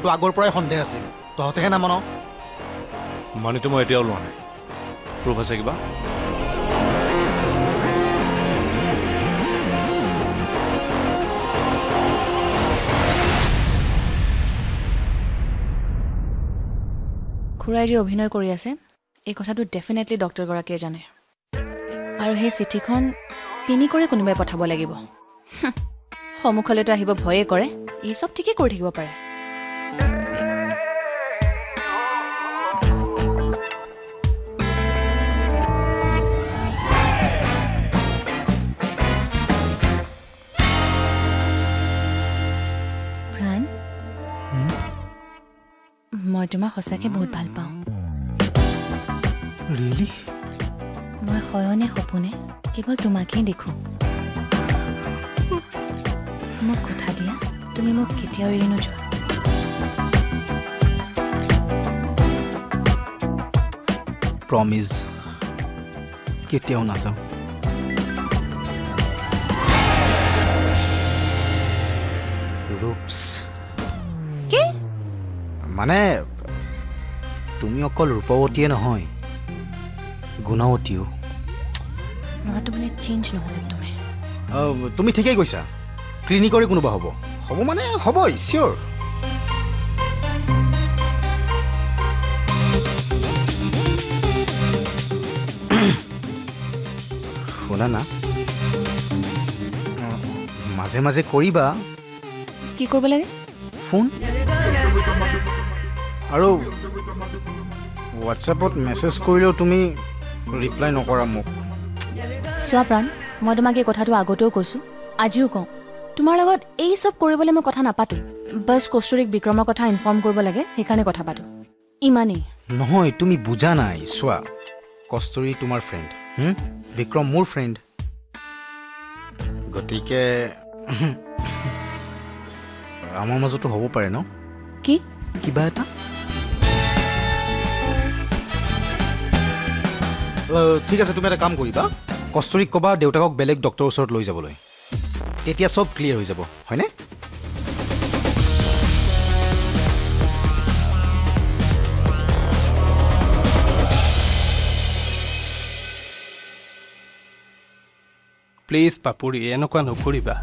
মোৰতো আগৰ পৰাই সন্দেহ আছিল তহঁতেহে নামান মানিতো মই এতিয়াও লোৱা নাই প্ৰুফ আছে কিবা খুৰাই যে অভিনয় কৰি আছে এই কথাটো ডেফিনেটলি ডক্টৰ গৰাকীয়ে জানে আৰু সেই চিঠিখন ক্লিনিকৰে কোনোবাই পঠাব লাগিব সন্মুখলৈতো আহিব ভয়ে কৰে এই সব ঠিকেই কৰি থাকিব পাৰে প্ৰাণ মই তোমাক সঁচাকে বহুত ভাল পাওঁ ৰিয়েলি মই শয়নে সপোনে কেৱল তোমাকেই দেখোঁ মোক কথা দিয়া তুমি মোক কেতিয়াও এৰি নোযোৱা প্ৰমিজ কেতিয়াও নাযাওঁ ৰূপছ কি মানে তুমি অকল ৰূপৱতীয়ে নহয় গুণৱতীও ল'ৰাটো মানে চেঞ্জ নহ'লে তুমি ঠিকেই কৈছা ক্লিনিকৰে কোনোবা হ'ব হ'ব মানে হ'বই চিয়'ৰ শুনা না মাজে মাজে কৰিবা কি কৰিব লাগে ফোন আৰু হোৱাটছএপত মেছেজ কৰিলেও তুমি ৰিপ্লাই নকৰা মোক চোৱা প্ৰাণ মই তোমাক এই কথাটো আগতেও কৈছোঁ আজিও কওঁ তোমাৰ লগত এই চব কৰিবলৈ মই কথা নাপাতো বাছ কষ্টুৰিক বিক্ৰমৰ কথা ইনফৰ্ম কৰিব লাগে সেইকাৰণে কথা পাতো ইমানেই নহয় তুমি বুজা নাই চোৱা কষ্টুৰি তোমাৰ ফ্ৰেণ্ড বিক্ৰম মোৰ ফ্ৰেণ্ড গতিকে আমাৰ মাজতো হ'ব পাৰে ন কি কিবা এটা ঠিক আছে তুমি এটা কাম কৰিবা কষ্টুৰিক ক'বা দেউতাকক বেলেগ ডক্টৰৰ ওচৰত লৈ যাবলৈ তেতিয়া চব ক্লিয়াৰ হৈ যাব হয়নে প্লিজ পাপুৰি এনেকুৱা নকৰিবা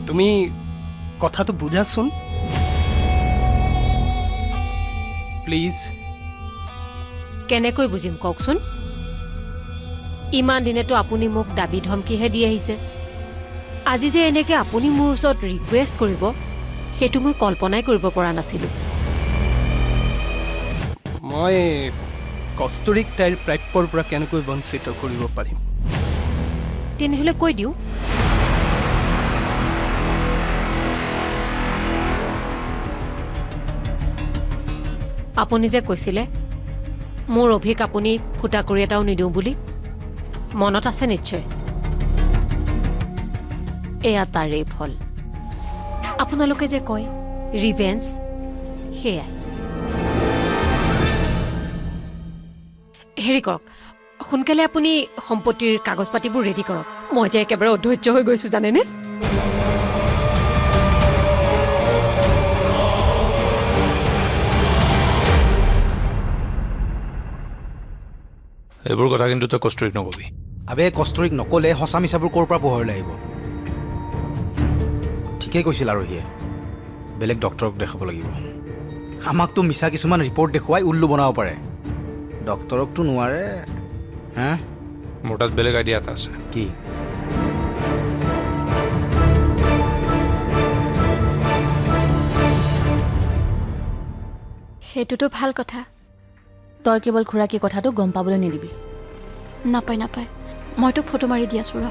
তুমি কথাটো বুজাচোন প্লিজ কেনেকৈ বুজিম কওকচোন ইমান দিনেতো আপুনি মোক দাবী ধমকিহে দি আহিছে আজি যে এনেকে আপুনি মোৰ ওচৰত ৰিকুৱেষ্ট কৰিব সেইটো মই কল্পনাই কৰিব পৰা নাছিলোঁ মই কষ্টুৰিক তাইৰ প্ৰাপ্যৰ পৰা কেনেকৈ বঞ্চিত কৰিব পাৰিম তেনেহ'লে কৈ দিওঁ আপুনি যে কৈছিলে মোৰ অভিক আপুনি ফুটা কৰি এটাও নিদিওঁ বুলি মনত আছে নিশ্চয় এয়া তাৰেই ফল আপোনালোকে যে কয় ৰিভেঞ্জ সেয়াই হেৰি কৰক সোনকালে আপুনি সম্পত্তিৰ কাগজ পাতিবোৰ ৰেডি কৰক মই যে একেবাৰে অধৈৰ্য হৈ গৈছো জানেনে এইবোৰ কথা কিন্তু তই কষ্টুৰিক নকবি আবে কষ্টুৰিক নকলে সঁচা মিছাবোৰ ক'ৰ পৰা পোহৰলৈ আহিব ঠিকেই কৈছিল আৰু সিয়ে বেলেগ ডক্টৰক দেখাব লাগিব আমাকতো মিছা কিছুমান ৰিপৰ্ট দেখুৱাই উল্লু বনাব পাৰে ডক্টৰকতো নোৱাৰে হা মোৰ তাত বেলেগ আইডিয়া এটা আছে কি সেইটোতো ভাল কথা তই কেৱল খুৰাকী কথাটো গম পাবলৈ নিদিবি নাপায় নাপায় মই তোক ফটো মাৰি দি আছোঁ ৰ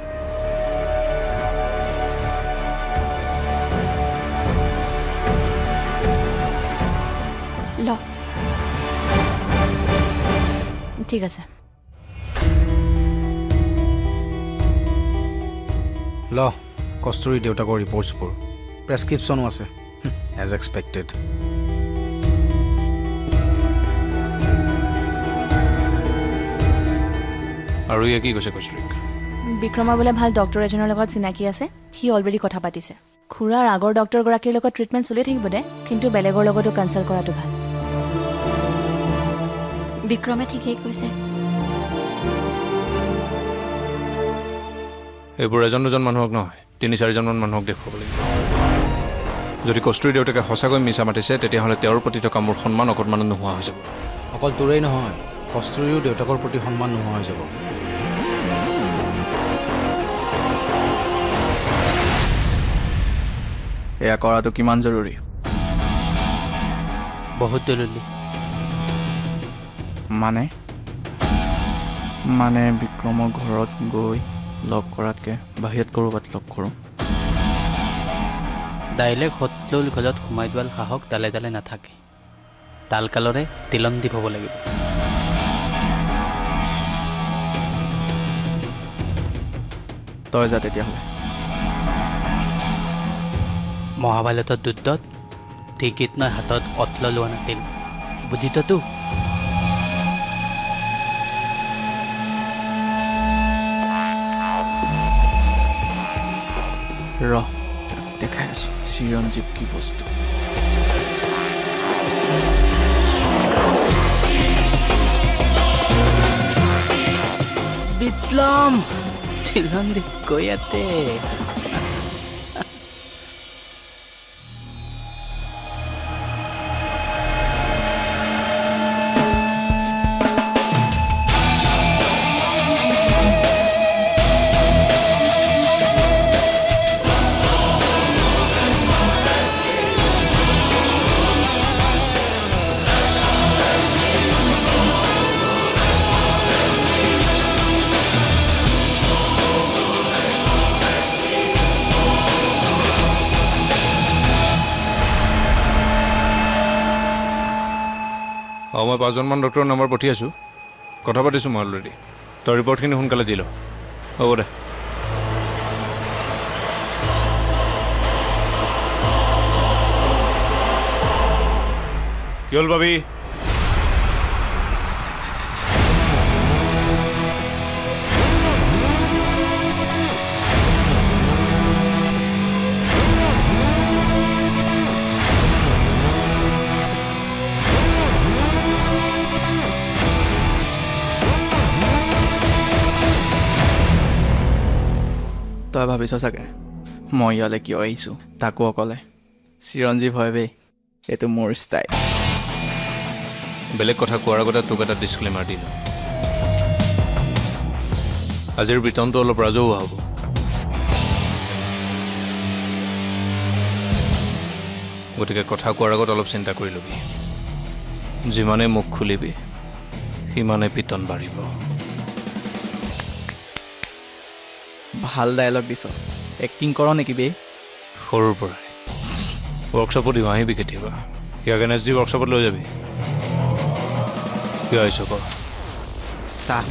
ল ঠিক আছে ল কষ্টুৰি দেউতাকৰ ৰিপৰ্টছবোৰ প্ৰেছক্ৰিপশ্যনো আছে এজ এক্সপেক্টেড আৰু ইয়ে কি কৈছে কষ্টুৰিক বিক্ৰমৰ বোলে ভাল ডক্টৰ এজনৰ লগত চিনাকি আছে সি অলৰেডি কথা পাতিছে খুৰাৰ আগৰ ডক্টৰগৰাকীৰ লগত ট্ৰিটমেণ্ট চলি থাকিব দে কিন্তু বেলেগৰ লগতো কনচাল্ট কৰাটো ভাল বিক্ৰমে ঠিকেই কৈছে এইবোৰ এজন দুজন মানুহক নহয় ৩-৪জনমান মানুহক দেখুৱাব লাগিব যদি কস্তুৰী দেউতাকে সঁচাকৈ মিছা মাতিছে তেতিয়াহ'লে তেওঁৰ প্ৰতি থকা মোৰ সন্মান অকণমানো নোহোৱা হৈ যাব অকল তোৰেই নহয় কস্তুৰীও দেউতাকৰ প্ৰতি সন্মান নোহোৱা হৈ যাব এয়া কৰাটো কিমান জৰুৰী বহুত জৰুৰী মানে বিক্ৰমৰ ঘৰত গৈ লগ কৰাতকৈ বাহিৰত ক'ৰবাত লগ কৰোঁ ডাইৰেক্ট শত্ৰুৰ ঘৰত সোমাই যোৱাৰ সাহস ডালে ডালে নাথাকে তালকালৰে তিলন্দি হ'ব লাগিব তই যা তেতিয়াহ'লে মহাভাৰতৰ যুদ্ধত শ্ৰীকৃষ্ণৰ হাতত অস্ত্ৰ লোৱা নাছিল বুজিছতো ৰহ দেখাই আছো চিৰঞ্জীৱ কি বস্তু বিপ্লম তিলন্দি কৈয়াতে মই 5জনমান ডক্টৰৰ নম্বৰ পঠিয়াইছোঁ কথা পাতিছোঁ মই অলৰেডি তই ৰিপৰ্টখিনি সোনকালে দি ল হ'ব দে কি হ'ল ভাবি তই ভাবিছ চাগে মই ইয়ালৈ কিয় আহিছোঁ তাকো অকলে চিৰঞ্জীৱ হয় বে এইটো মোৰ ষ্টাইল বেলেগ কথা কোৱাৰ আগতে তোক এটা ডিছক্লেমাৰ দিলোঁ আজিৰ বিতনটো অলপ ৰাজহুৱা হ'ব গতিকে কথা কোৱাৰ আগত অলপ চিন্তা কৰি ল'বি যিমানে মুখ খুলিবি সিমানে পিতন বাঢ়িব ভাল ডায়লগ দিছ এক্টিং কৰ নেকি বে সৰুৰ পৰাই ৱৰ্কশ্বপত দিওঁ আহিবি কেতিয়াবা ইয়াক NSD ৱৰ্কশ্বপত লৈ যাবি কিয় আহিছ কৰ চাহ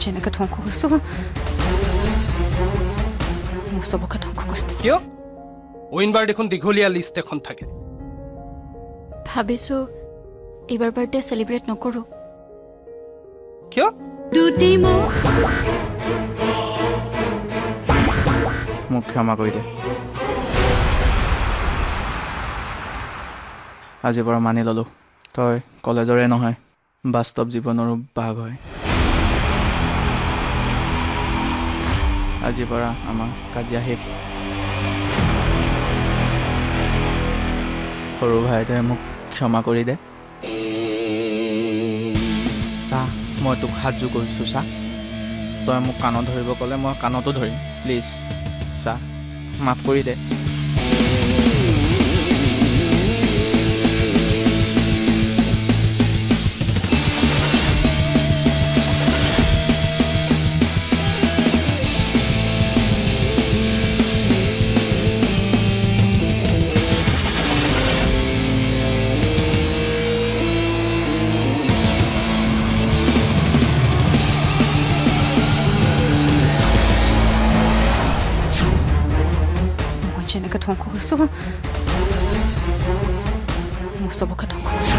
যেনেকৈ ধ্বংস হৈছো মোৰ চবকে ধ্বংস কৰিম কিয় উইনবাৰ দেখোন দীঘলীয়া লিষ্ট এখন থাকে ভাবিছো এইবাৰ বাৰ্থডে চেলিব্ৰেট নকৰো কিয় মোক ক্ষমা কৰি দে আজিৰ পৰা মানি ল'লোঁ তই কলেজৰে নহয় বাস্তৱ জীৱনৰো ভাগ হয় আজিৰ পৰা আমাৰ কাজিয়া শেষ সৰু ভাইটোৱে মোক ক্ষমা কৰি দে চা মই তোক সাজু কৰিছোঁ চা তই মোক কাণত ধৰিব ক'লে মই কাণতো ধৰিম প্লিজ চা মাফ কৰি দে ধ্বংস কৰিছো মই চবকে ধ্বংস কৰিছো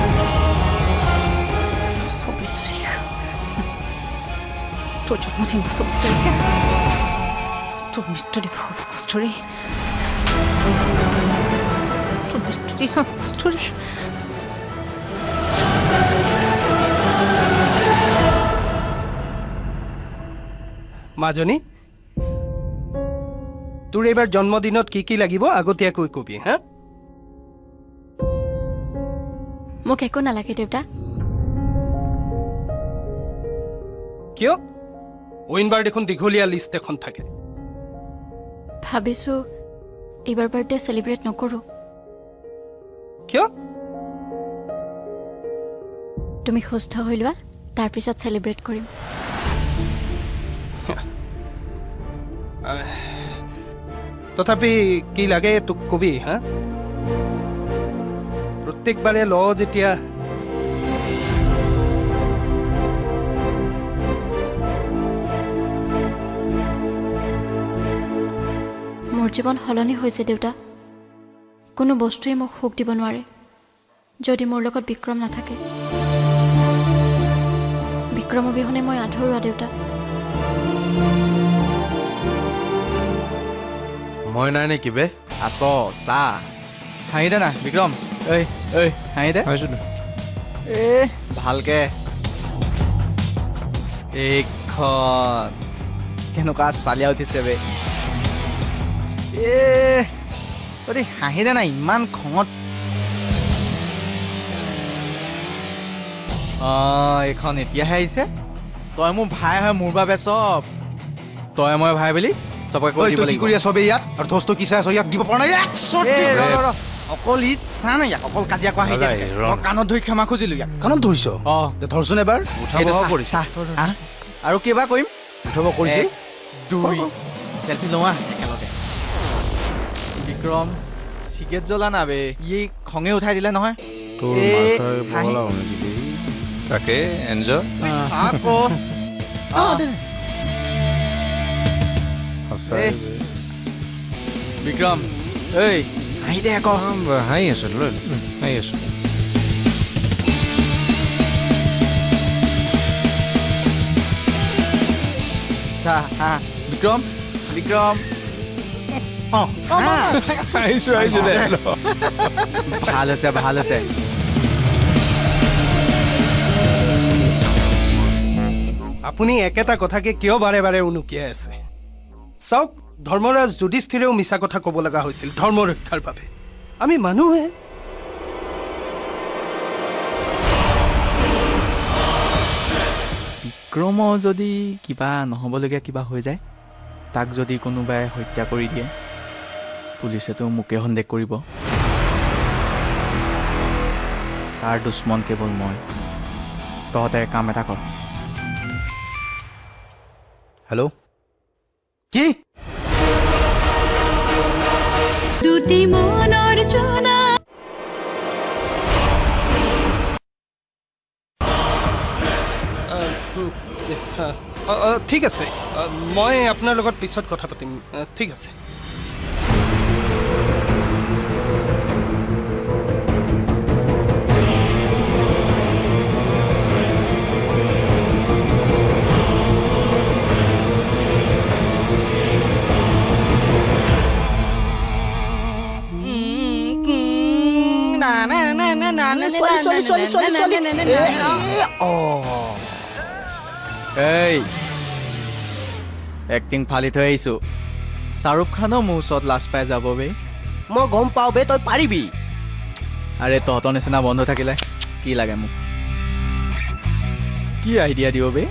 24 তাৰিখ তোৰ জন্মদিন 24 তাৰিখে তোৰ মৃত্যু দিৱস 25 তাৰিখ তোৰ মৃত্যু দিৱস 25 তাৰিখ মাজনী তোৰ এইবাৰ জন্মদিনত কি লাগিব আগতীয়াকৈ কবি হা মোক একো নালাগে দেউতা কিয় ওইনবাৰ দেখোন দীঘলীয়া লিষ্ট এখন থাকে ভাবিছো এইবাৰ বাৰ্থডে সেলিব্ৰেট নকৰো কিয় তুমি সুস্থ হৈ লোৱা তাৰ পিছত সেলিব্ৰেট কৰিম তথাপি কি লাগে তোক কবি হা প্ৰত্যেকবাৰে ল যেতিয়া মোৰ জীৱন সলনি হৈছে দেউতা কোনো বস্তুৱে মোক সুখ দিব নোৱাৰে যদি মোৰ লগত বিক্ৰম নাথাকে বিক্ৰম অবিহনে মই আধৰুৱা দেউতা মই নাই নেকি বে আছ চা হাঁহি দে না বিক্ৰম ঐ হাঁহি দে এ ভালকে এইখন কেনেকুৱা চালিয়া উঠিছে বে এ তই হাঁহি দে না ইমান খঙত এইখন এতিয়াহে আহিছে তই মোৰ ভাই হয় মোৰ বাবে চব তই মই ভাই বুলি চবকে কৈ দিব লাগিব কৰি আছ বে ইয়াত আৰু ধস্ত কি চাই আছ ইয়াক দিব পৰা নাই অকল ই চা না ইয়াক অকল কাজিয়া কোৱা নাযায়, মই কাণত ধৰি ক্ষমা খুজিলো ইয়াক কাণত ধৰিছ ধৰচোন এবাৰ এইটো চা, কৰিছে চা, আৰু কিবা কৰিম উঠাব কৰিছিল 2 চেলফি লোৱা একেলগে বিক্ৰম চিগেট জ্বলা না বে ই খঙে উঠাই দিলে নহয় তোৰ এ, মাথাৰ হাঁহি। বহলা হ'ল নেকি বে? তাকে এনজয় চা ক সঁচাই এ। বে। বিক্ৰম ঐ হাঁহি দে আকৌ হাঁহি আছো লৈ হাঁহি আছো চা হা বিক্ৰম বিক্ৰম আহিছো দে ভাল হৈছে ভাল হৈছে আপুনি একেটা কথাকে কিয় বাৰে বাৰে উনুকিয়াই আছে চাওক ধৰ্মৰাজ যুধিষ্ঠিৰেও মিছা কথা ক'ব লগা হৈছিল ধৰ্ম ৰক্ষাৰ বাবে আমি মানুহে বিক্ৰমৰ যদি কিবা নহ'বলগীয়া কিবা হৈ যায় তাক যদি কোনোবাই হত্যা কৰি দিয়ে পুলিচেতো মোকে সন্দেহ কৰিব তাৰ দুশ্মন কেৱল মই তহঁতে কাম এটা কৰ হেল্ল' কি ঠিক আছে মই আপোনাৰ লগত পিছত কথা পাতিম ঠিক আছে এই এক্টিং ফালি থৈ আহিছো শ্বাহৰুখ খানো মোৰ ওচৰত লাজ পাই যাব বে মই গম পাওঁ বে তই পাৰিবি আৰে তহঁতৰ নিচিনা বন্ধু থাকিলে কি লাগে মোক কি আইডিয়া দিব বে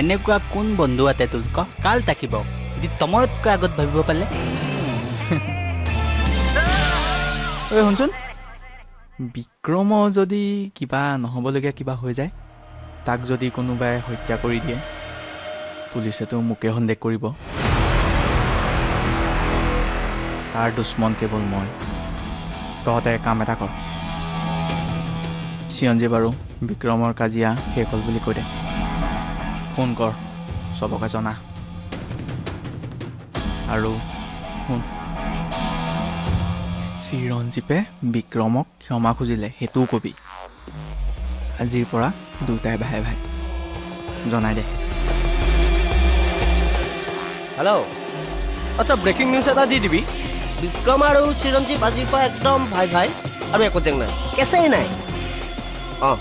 এনেকুৱা কোন বন্ধু আছে তোৰ ক কাল থাকিব যদি তমতকৈ আগত ভাবিব পালে ঐ শুনচোন বিক্ৰমৰ যদি কিবা নহ'বলগীয়া কিবা হৈ যায় তাক যদি কোনোবাই হত্যা কৰি দিয়ে পুলিচেতো মোকে সন্দেহ কৰিব তাৰ দুশ্মন কেৱল মই তহঁতে কাম এটা কৰ চিৰঞ্জীৱ আৰু বিক্ৰমৰ কাজিয়া শেষ হ'ল বুলি কৈ দে ফোন কৰ চবকে জনা আৰু শুন চিৰঞ্জীৱে বিক্ৰমক ক্ষমা খুজিলে সেইটোও কবি আজিৰ পৰা দুটাই ভাই ভাই জনাই দে হেল্ল' আচ্ছা ব্ৰেকিং নিউজ এটা দি দিবি বিক্ৰম আৰু চিৰঞ্জীৱ আজিৰ পৰা একদম ভাই ভাই আৰু একো জেং নাই কেঁচাই নাই অঁ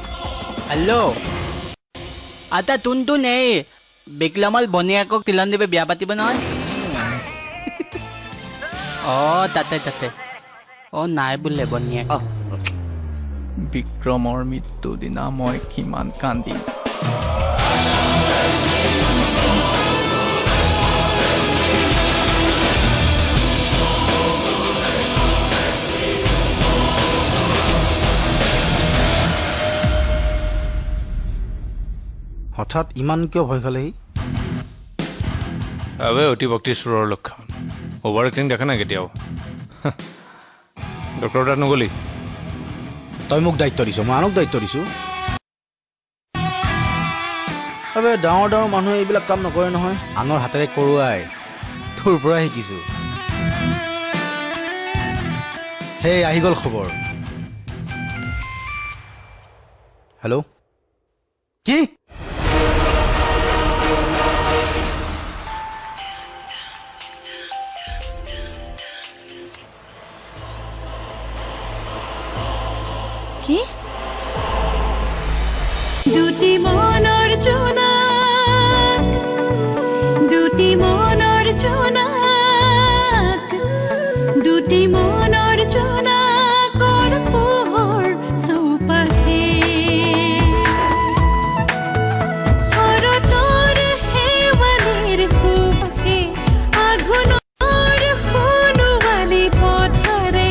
হেল্ল' আটা তোনটো নেই বিক্ৰমৰ বনীয়েকক তিলনদেৱে বিয়া পাতিব নহয় অঁ তাতে অঁ নাই বোলে বনীয়েক বিক্ৰমৰ মৃত্যুৰ দিনা মই কিমান কান্দিম হঠাৎ ইমান কিয় ভয় খালে সি আবে অতিভক্তি চোৰৰ লক্ষণ অভাৰ এক্টিং দেখা নাই কেতিয়াও ডক্টৰ তাত নগলি তই মোক দায়িত্ব দিছ মই আনক দায়িত্ব দিছোঁ আবে ডাঙৰ ডাঙৰ মানুহে এইবিলাক কাম নকৰে নহয় আনৰ হাতেৰে কৰোৱাই তোৰ পৰা শিকিছোঁ হে আহি গ'ল খবৰ হেল্ল' কি কি দুটি মনৰ জোনাক দুটি মনৰ জোনাক দুটি মনৰ জোনাকৰ পোহৰ চৌপাশে শৰতৰ শেৱালিৰ সুবাসে আঘোণৰ সোণোৱালী পথাৰে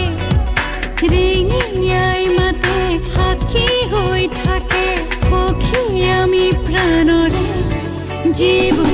ৰিঙিয়াই মাতে সাক্ষী হৈ থাকে সখী আমি প্ৰাণৰে জীৱ